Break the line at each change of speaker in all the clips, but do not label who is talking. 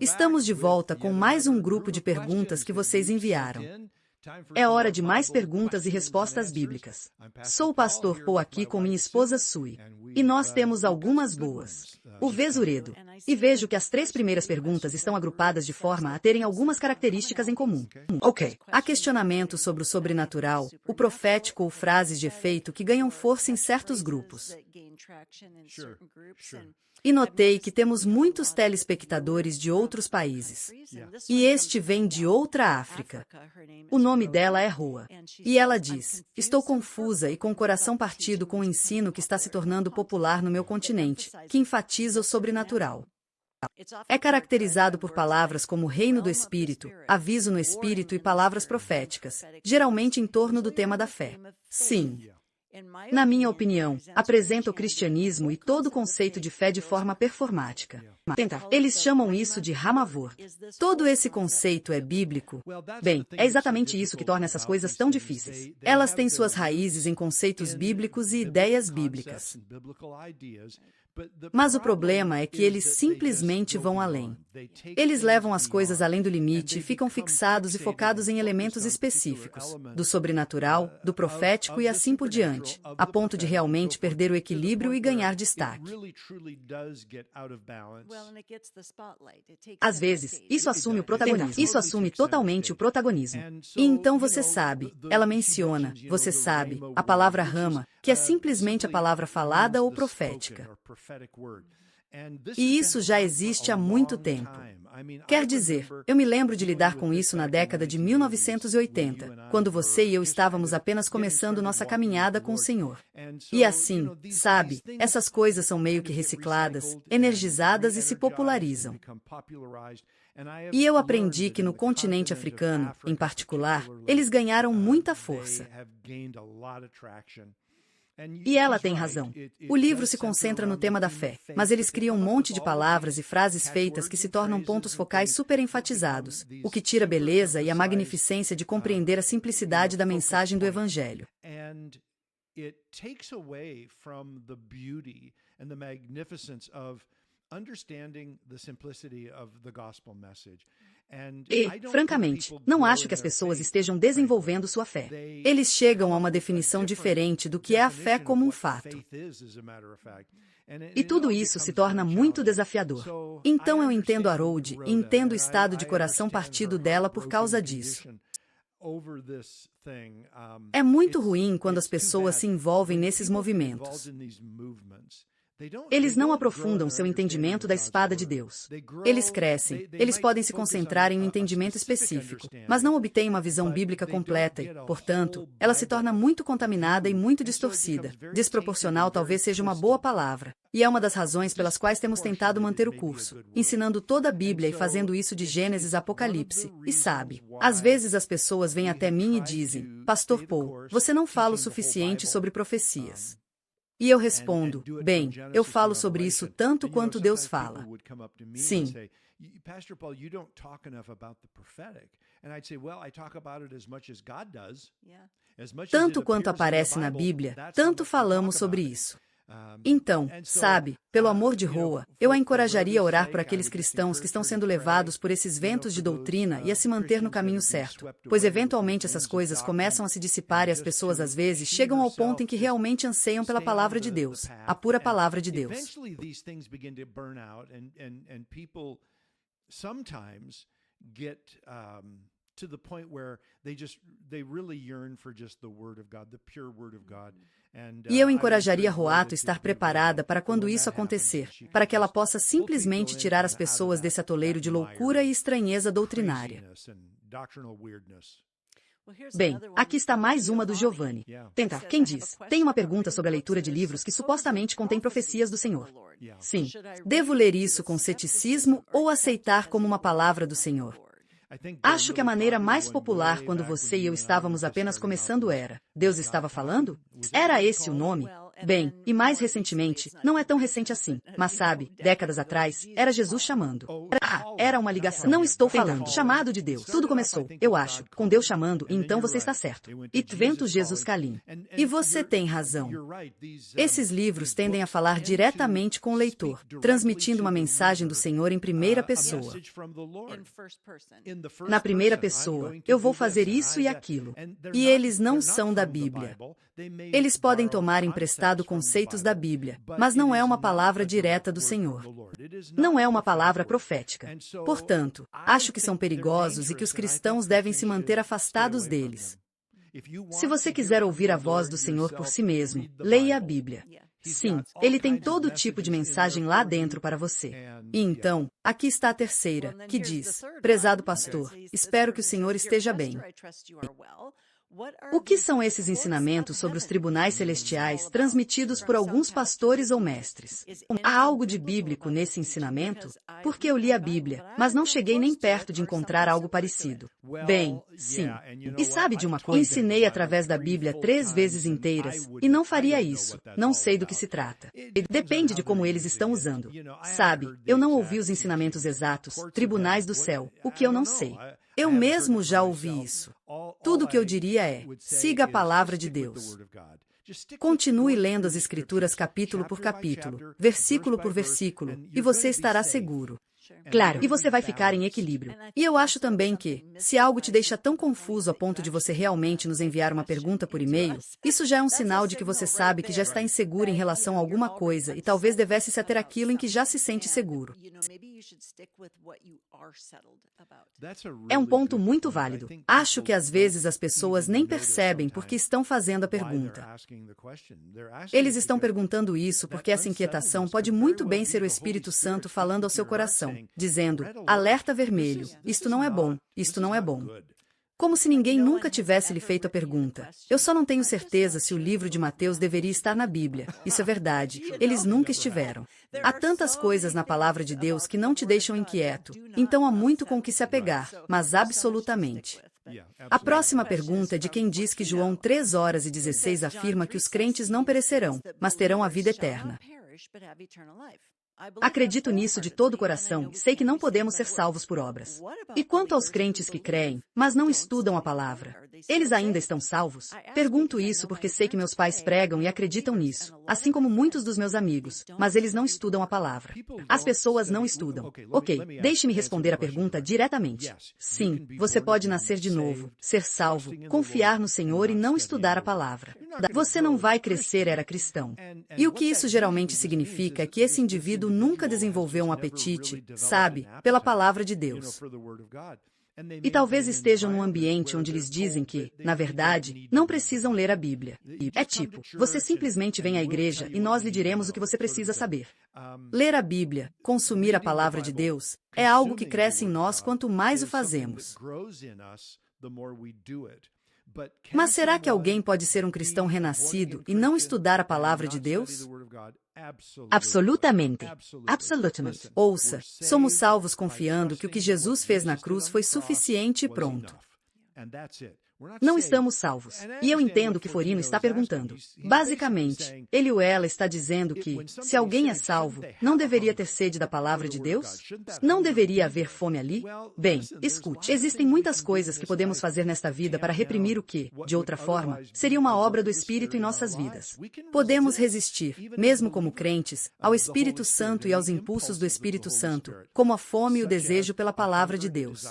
Estamos de volta com mais um grupo de perguntas que vocês enviaram. É hora de mais perguntas e respostas bíblicas. Sou o pastor Paul aqui com minha esposa Sui. E nós temos algumas boas. O Vesuredo. E vejo que as 3 primeiras perguntas estão agrupadas de forma a terem algumas características em comum. Ok. Há questionamentos sobre o sobrenatural, o profético ou frases de efeito que ganham força em certos grupos. E notei que temos muitos telespectadores de outros países. E este vem de outra África. O nome dela é Roa. E ela diz: estou confusa e com o coração partido com o ensino que está se tornando popular no meu continente, que enfatiza o sobrenatural. É caracterizado por palavras como reino do Espírito, aviso no Espírito e palavras proféticas, geralmente em torno do tema da fé. Sim. Na minha opinião, apresenta o cristianismo e todo o conceito de fé de forma performática. Eles chamam isso de Ramavor. Todo esse conceito é bíblico? Bem, é exatamente isso que torna essas coisas tão difíceis. Elas têm suas raízes em conceitos bíblicos e ideias bíblicas. Mas o problema é que eles simplesmente vão além. Eles levam as coisas além do limite e ficam fixados e focados em elementos específicos, do sobrenatural, do profético e assim por diante, a ponto de realmente perder o equilíbrio e ganhar destaque. Às vezes, isso assume o protagonismo. Isso assume totalmente o protagonismo. E então você sabe, ela menciona, você sabe, a palavra rama, que é simplesmente a palavra falada ou profética. E isso já existe há muito tempo. Quer dizer, eu me lembro de lidar com isso na década de 1980, quando você e eu estávamos apenas começando nossa caminhada com o Senhor. E assim, sabe, essas coisas são meio que recicladas, energizadas e se popularizam. E eu aprendi que no continente africano, em particular, eles ganharam muita força. E ela tem razão. O livro se concentra no tema da fé, mas eles criam um monte de palavras e frases feitas que se tornam pontos focais super enfatizados, o que tira a beleza e a magnificência de compreender a simplicidade da mensagem do Evangelho. E, francamente, não acho que as pessoas estejam desenvolvendo sua fé. Eles chegam a uma definição diferente do que é a fé como um fato. E tudo isso se torna muito desafiador. Então eu entendo a Rhode e entendo o estado de coração partido dela por causa disso. É muito ruim quando as pessoas se envolvem nesses movimentos. Eles não aprofundam seu entendimento da espada de Deus. Eles crescem, eles podem se concentrar em um entendimento específico, mas não obtêm uma visão bíblica completa e, portanto, ela se torna muito contaminada e muito distorcida. Desproporcional talvez seja uma boa palavra. E é uma das razões pelas quais temos tentado manter o curso, ensinando toda a Bíblia e fazendo isso de Gênesis a Apocalipse. E sabe, às vezes as pessoas vêm até mim e dizem: Pastor Paul, você não fala o suficiente sobre profecias. E eu respondo: bem, eu falo sobre isso tanto quanto Deus fala. Sim. Tanto quanto aparece na Bíblia, tanto falamos sobre isso. Então, sabe, pelo amor de Roa, eu a encorajaria a orar por aqueles cristãos que estão sendo levados por esses ventos de doutrina e a se manter no caminho certo, pois eventualmente essas coisas começam a se dissipar e as pessoas às vezes chegam ao ponto em que realmente anseiam pela palavra de Deus, a pura palavra de Deus.
To the point where they really yearn for just the word of God, the pure word of God.
E eu encorajaria Roato a estar preparada para quando isso acontecer, para que ela possa simplesmente tirar as pessoas desse atoleiro de loucura e estranheza doutrinária. Bem, aqui está mais uma do Giovanni. Quem diz? Tem uma pergunta sobre a leitura de livros que supostamente contém profecias do Senhor. Sim. Devo ler isso com ceticismo ou aceitar como uma palavra do Senhor? Acho que a maneira mais popular quando você e eu estávamos apenas começando era: Deus estava falando? Era esse o nome? Bem, e mais recentemente, não é tão recente assim, mas sabe, décadas atrás, era Jesus chamando. Era uma ligação. Não estou falando chamado de Deus. Tudo começou, eu acho, com Deus chamando, e então você está certo. E vento Jesus Kalim. E você tem razão. Esses livros tendem a falar diretamente com o leitor, transmitindo uma mensagem do Senhor em primeira pessoa. Na primeira pessoa, eu vou fazer isso e aquilo. E eles não são da Bíblia. Eles podem tomar emprestado conceitos da Bíblia, mas não é uma palavra direta do Senhor. Não é uma palavra profética. Portanto, acho que são perigosos e que os cristãos devem se manter afastados deles. Se você quiser ouvir a voz do Senhor por si mesmo, leia a Bíblia. Sim, ele tem todo tipo de mensagem lá dentro para você. E então, aqui está a terceira, que diz: prezado pastor, espero que o Senhor esteja bem. O que são esses ensinamentos sobre os tribunais celestiais transmitidos por alguns pastores ou mestres? Há algo de bíblico nesse ensinamento? Porque eu li a Bíblia, mas não cheguei nem perto de encontrar algo parecido. Bem, sim. E sabe de uma coisa? Ensinei através da Bíblia 3 vezes inteiras, e não faria isso. Não sei do que se trata. Depende de como eles estão usando. Sabe, eu não ouvi os ensinamentos exatos, tribunais do céu, o que eu não sei. Eu mesmo já ouvi isso. Tudo o que eu diria é: siga a palavra de Deus. Continue lendo as Escrituras capítulo por capítulo, versículo por versículo, e você estará seguro. Claro, e você vai ficar em equilíbrio. E eu acho também que, se algo te deixa tão confuso a ponto de você realmente nos enviar uma pergunta por e-mail, isso já é um sinal de que você sabe que já está inseguro em relação a alguma coisa e talvez devesse se ater àquilo em que já se sente seguro. É um ponto muito válido. Acho que às vezes as pessoas nem percebem porque estão fazendo a pergunta. Eles estão perguntando isso porque essa inquietação pode muito bem ser o Espírito Santo falando ao seu coração, dizendo: alerta vermelho, isto não é bom, isto não é bom. Como se ninguém nunca tivesse lhe feito a pergunta. Eu só não tenho certeza se o livro de Mateus deveria estar na Bíblia. Isso é verdade. Eles nunca estiveram. Há tantas coisas na palavra de Deus que não te deixam inquieto. Então há muito com que se apegar, mas absolutamente. A próxima pergunta é de quem diz que João 3:16 afirma que os crentes não perecerão, mas terão a vida eterna. Acredito nisso de todo o coração e sei que não podemos ser salvos por obras. E quanto aos crentes que creem, mas não estudam a palavra, eles ainda estão salvos? Pergunto isso porque sei que meus pais pregam e acreditam nisso, assim como muitos dos meus amigos, mas eles não estudam a palavra. As pessoas não estudam. Ok, deixe-me responder a pergunta diretamente. Sim, você pode nascer de novo, ser salvo, confiar no Senhor e não estudar a palavra. Você não vai crescer era cristão. E o que isso geralmente significa é que esse indivíduo nunca desenvolveu um apetite, sabe, pela palavra de Deus. E talvez estejam num ambiente onde lhes dizem que, na verdade, não precisam ler a Bíblia. É tipo, você simplesmente vem à igreja e nós lhe diremos o que você precisa saber. Ler a Bíblia, consumir a palavra de Deus, é algo que cresce em nós quanto mais o fazemos. Mas será que alguém pode ser um cristão renascido e não estudar a palavra de Deus? Absolutamente. Absolutamente. Ouça, somos salvos confiando que o que Jesus fez na cruz foi suficiente e pronto. Não estamos salvos. E eu entendo o que Forino está perguntando. Basicamente, ele ou ela está dizendo que, se alguém é salvo, não deveria ter sede da palavra de Deus? Não deveria haver fome ali? Bem, escute, existem muitas coisas que podemos fazer nesta vida para reprimir o que, de outra forma, seria uma obra do Espírito em nossas vidas. Podemos resistir, mesmo como crentes, ao Espírito Santo e aos impulsos do Espírito Santo, como a fome e o desejo pela palavra de Deus.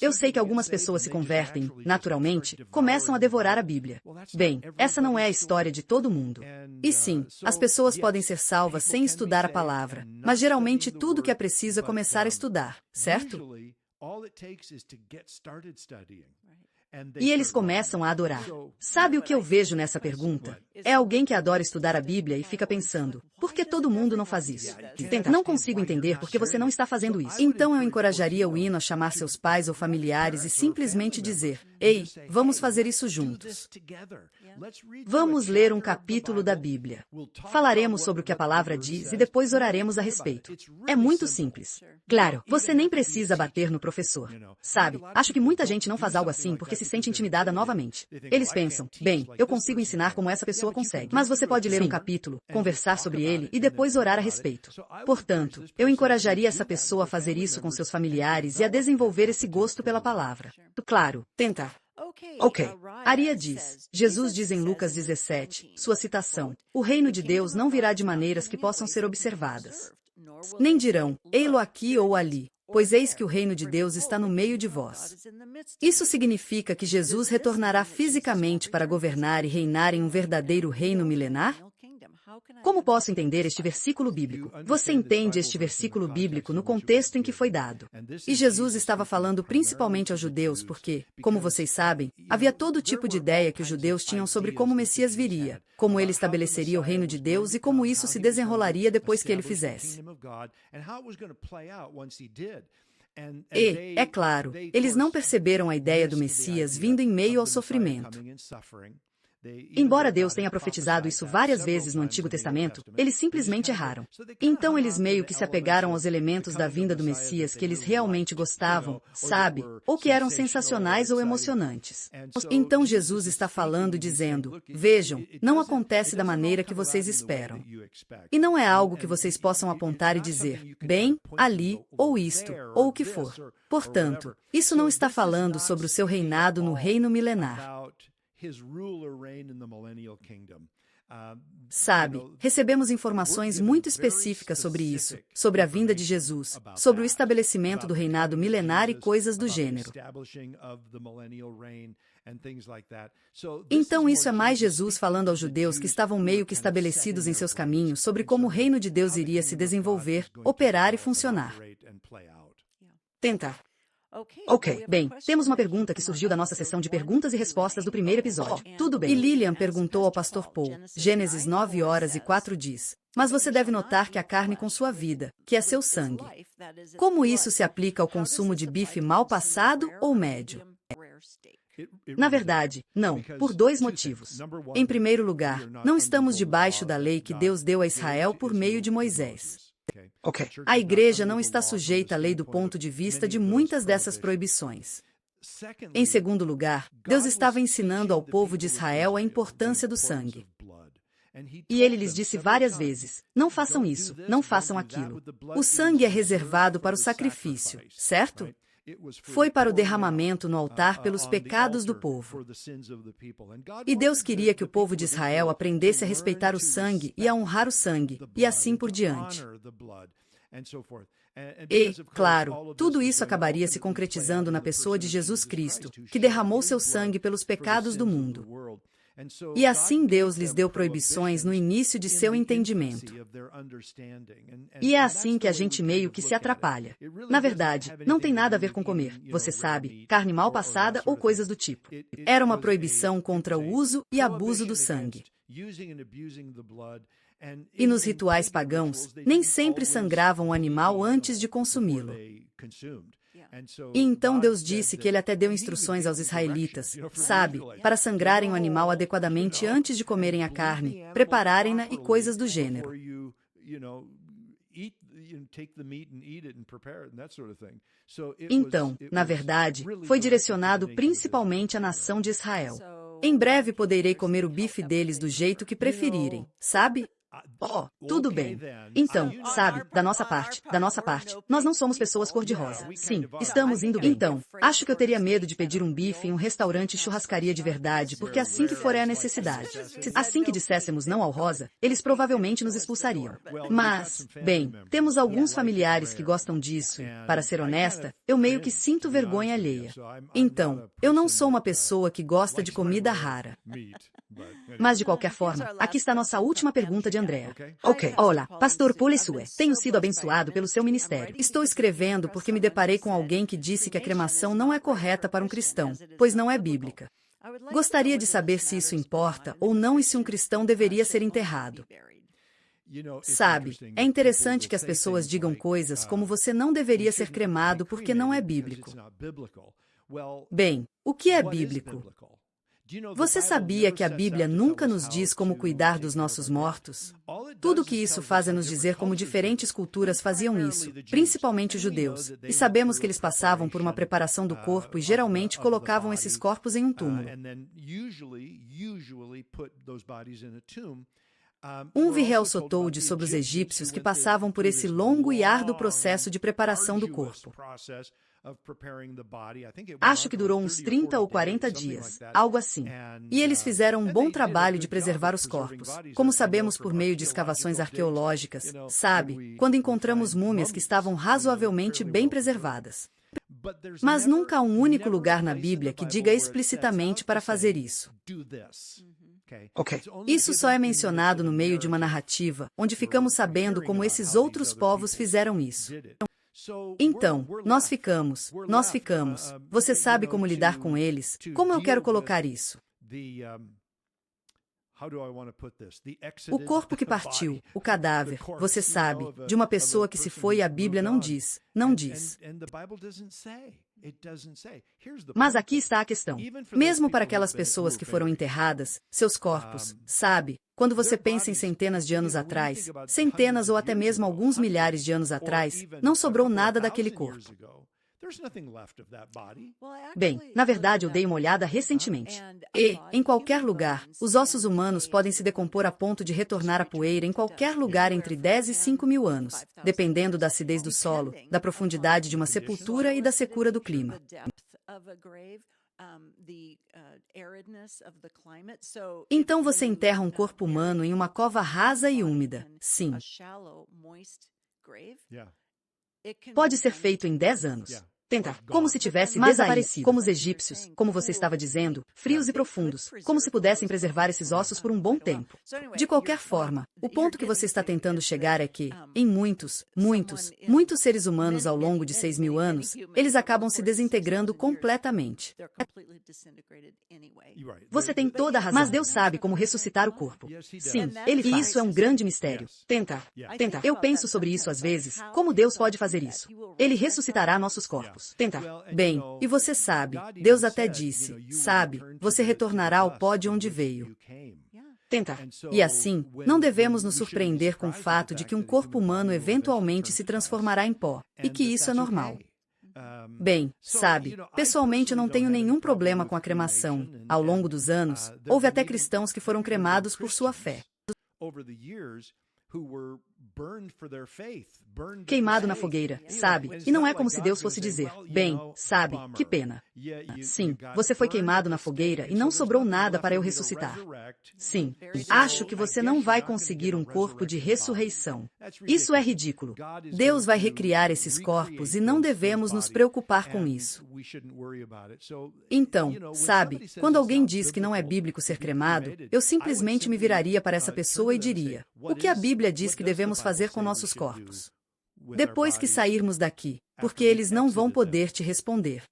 Eu sei que algumas pessoas se convertem, naturalmente, começam a devorar a Bíblia. Bem, essa não é a história de todo mundo. E sim, as pessoas podem ser salvas sem estudar a palavra, mas geralmente tudo que é preciso é começar a estudar, certo? E eles começam a adorar. Sabe o que eu vejo nessa pergunta? É alguém que adora estudar a Bíblia e fica pensando, por que todo mundo não faz isso? Não consigo entender por que você não está fazendo isso. Então eu encorajaria o hino a chamar seus pais ou familiares e simplesmente dizer, Ei, vamos fazer isso juntos. Vamos ler um capítulo da Bíblia. Falaremos sobre o que a palavra diz e depois oraremos a respeito. É muito simples. Claro, você nem precisa bater no professor. Sabe, acho que muita gente não faz algo assim porque se sente intimidada novamente. Eles pensam, bem, eu consigo ensinar como essa pessoa consegue. Mas você pode ler um capítulo, conversar sobre ele e depois orar a respeito. Portanto, eu encorajaria essa pessoa a fazer isso com seus familiares e a desenvolver esse gosto pela palavra. Claro, tentar. Ok. Aria diz, Jesus diz em Lucas 17, sua citação, o reino de Deus não virá de maneiras que possam ser observadas. Nem dirão, ei-lo aqui ou ali, pois eis que o reino de Deus está no meio de vós. Isso significa que Jesus retornará fisicamente para governar e reinar em um verdadeiro reino milenar? Como posso entender este versículo bíblico? Você entende este versículo bíblico no contexto em que foi dado. E Jesus estava falando principalmente aos judeus porque, como vocês sabem, havia todo tipo de ideia que os judeus tinham sobre como o Messias viria, como ele estabeleceria o reino de Deus e como isso se desenrolaria depois que ele fizesse. E, é claro, eles não perceberam a ideia do Messias vindo em meio ao sofrimento. Embora Deus tenha profetizado isso várias vezes no Antigo Testamento, eles simplesmente erraram. Então eles meio que se apegaram aos elementos da vinda do Messias que eles realmente gostavam, sabe, ou que eram sensacionais ou emocionantes. Então Jesus está falando e dizendo, vejam, não acontece da maneira que vocês esperam. E não é algo que vocês possam apontar e dizer, bem, ali, ou isto, ou o que for. Portanto, isso não está falando sobre o seu reinado no reino milenar. Sabe, recebemos informações muito específicas sobre isso, sobre a vinda de Jesus, sobre o estabelecimento do reinado milenar e coisas do gênero. Então isso é mais Jesus falando aos judeus que estavam meio que estabelecidos em seus caminhos sobre como o reino de Deus iria se desenvolver, operar e funcionar. Tentar. Ok, bem, temos uma pergunta que surgiu da nossa sessão de perguntas e respostas do primeiro episódio. Tudo bem. E Lilian perguntou ao pastor Paul, Gênesis 9:4 diz, mas você deve notar que a carne com sua vida, que é seu sangue. Como isso se aplica ao consumo de bife mal passado ou médio? Na verdade, não, por dois motivos. Em primeiro lugar, não estamos debaixo da lei que Deus deu a Israel por meio de Moisés. A igreja não está sujeita à lei do ponto de vista de muitas dessas proibições. Em segundo lugar, Deus estava ensinando ao povo de Israel a importância do sangue. E ele lhes disse várias vezes, não façam isso, não façam aquilo. O sangue é reservado para o sacrifício, certo? Foi para o derramamento no altar pelos pecados do povo. E Deus queria que o povo de Israel aprendesse a respeitar o sangue e a honrar o sangue, e assim por diante. E, claro, tudo isso acabaria se concretizando na pessoa de Jesus Cristo, que derramou seu sangue pelos pecados do mundo. E assim Deus lhes deu proibições no início de seu entendimento. E é assim que a gente meio que se atrapalha. Na verdade, não tem nada a ver com comer, você sabe, carne mal passada ou coisas do tipo. Era uma proibição contra o uso e abuso do sangue. E nos rituais pagãos, nem sempre sangravam o animal antes de consumi-lo. E então Deus disse que ele até deu instruções aos israelitas, sabe, para sangrarem o animal adequadamente antes de comerem a carne, prepararem-na e coisas do gênero. Então, na verdade, foi direcionado principalmente à nação de Israel. Em breve poderei comer o bife deles do jeito que preferirem, sabe? Oh, tudo bem. Então, sabe, da nossa parte, nós não somos pessoas cor-de-rosa. Sim, estamos indo bem. Então, acho que eu teria medo de pedir um bife em um restaurante churrascaria de verdade, porque assim que for é a necessidade. Se assim que disséssemos não ao rosa, eles provavelmente nos expulsariam. Mas, bem, temos alguns familiares que gostam disso, e, para ser honesta, eu meio que sinto vergonha alheia. Então, eu não sou uma pessoa que gosta de comida rara. Mas, de qualquer forma, aqui está nossa última pergunta de Andrea. Olá, Pastor Paul e Sue. Tenho sido abençoado pelo seu ministério. Estou escrevendo porque me deparei com alguém que disse que a cremação não é correta para um cristão, pois não é bíblica. Gostaria de saber se isso importa ou não e se um cristão deveria ser enterrado. Sabe, é interessante que as pessoas digam coisas como você não deveria ser cremado porque não é bíblico. Bem, o que é bíblico? Você sabia que a Bíblia nunca nos diz como cuidar dos nossos mortos? Tudo o que isso faz é nos dizer como diferentes culturas faziam isso, principalmente os judeus, e sabemos que eles passavam por uma preparação do corpo e geralmente colocavam esses corpos em um túmulo. Virrell Sotolde sobre os egípcios que passavam por esse longo e árduo processo de preparação do corpo. Acho que durou uns 30 ou 40 dias, algo assim. E eles fizeram um bom trabalho de preservar os corpos, como sabemos por meio de escavações arqueológicas, sabe, quando encontramos múmias que estavam razoavelmente bem preservadas. Mas nunca há um único lugar na Bíblia que diga explicitamente para fazer isso. Isso só é mencionado no meio de uma narrativa, onde ficamos sabendo como esses outros povos fizeram isso. Então, nós ficamos. Você sabe como lidar com eles? Como eu quero colocar isso? O corpo que partiu, o cadáver, você sabe, de uma pessoa que se foi, a Bíblia não diz. Mas aqui está a questão. Mesmo para aquelas pessoas que foram enterradas, seus corpos, sabe, quando você pensa em centenas de anos atrás, centenas ou até mesmo alguns milhares de anos atrás, não sobrou nada daquele corpo. Bem, na verdade eu dei uma olhada recentemente. E, em qualquer lugar, os ossos humanos podem se decompor a ponto de retornar à poeira em qualquer lugar entre 10 e 5 mil anos, dependendo da acidez do solo, da profundidade de uma sepultura e da secura do clima. Então você enterra um corpo humano em uma cova rasa e úmida. Sim. Pode ser feito em 10 anos. Como se tivesse desaparecido. Como os egípcios, como você estava dizendo, frios e profundos, como se pudessem preservar esses ossos por um bom tempo. De qualquer forma, o ponto que você está tentando chegar é que, em muitos seres humanos ao longo de 6 mil anos, eles acabam se desintegrando completamente. Você tem toda a razão. Mas Deus sabe como ressuscitar o corpo. Sim, Ele faz. E isso é um grande mistério. Eu penso sobre isso às vezes. Como Deus pode fazer isso? Ele ressuscitará nossos corpos. Bem, e você sabe, Deus até disse, sabe, você retornará ao pó de onde veio. E assim, não devemos nos surpreender com o fato de que um corpo humano eventualmente se transformará em pó, e que isso é normal. Bem, sabe, pessoalmente eu não tenho nenhum problema com a cremação. Ao longo dos anos, houve até cristãos que foram cremados por sua fé. Queimado na fogueira, sabe? E não é como se Deus fosse dizer, bem, sabe, que pena. Sim, você foi queimado na fogueira e não sobrou nada para eu ressuscitar. Sim, acho que você não vai conseguir um corpo de ressurreição. Isso é ridículo. Deus vai recriar esses corpos e não devemos nos preocupar com isso. Então, sabe, quando alguém diz que não é bíblico ser cremado, eu simplesmente me viraria para essa pessoa e diria, o que a Bíblia diz que devemos fazer com nossos corpos? Depois que sairmos daqui, porque eles não vão poder te responder.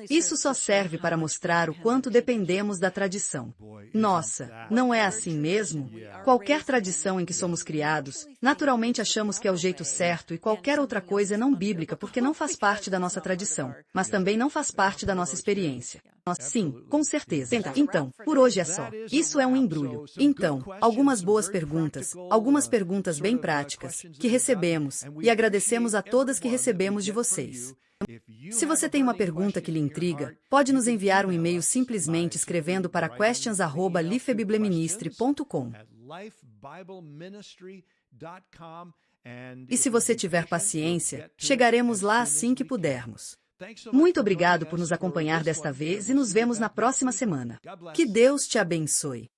Isso só serve para mostrar o quanto dependemos da tradição. Nossa, não é assim mesmo? Qualquer tradição em que somos criados, naturalmente achamos que é o jeito certo e qualquer outra coisa é não bíblica porque não faz parte da nossa tradição, mas também não faz parte da nossa experiência. Sim, com certeza. Então, por hoje é só. Isso é um embrulho. Então, algumas boas perguntas, algumas perguntas bem práticas, que recebemos, e agradecemos a todas que recebemos de vocês. Se você tem uma pergunta que lhe intriga, pode nos enviar um e-mail simplesmente escrevendo para questions@lifebibleministry.com. E se você tiver paciência, chegaremos lá assim que pudermos. Muito obrigado por nos acompanhar desta vez e nos vemos na próxima semana. Que Deus te abençoe.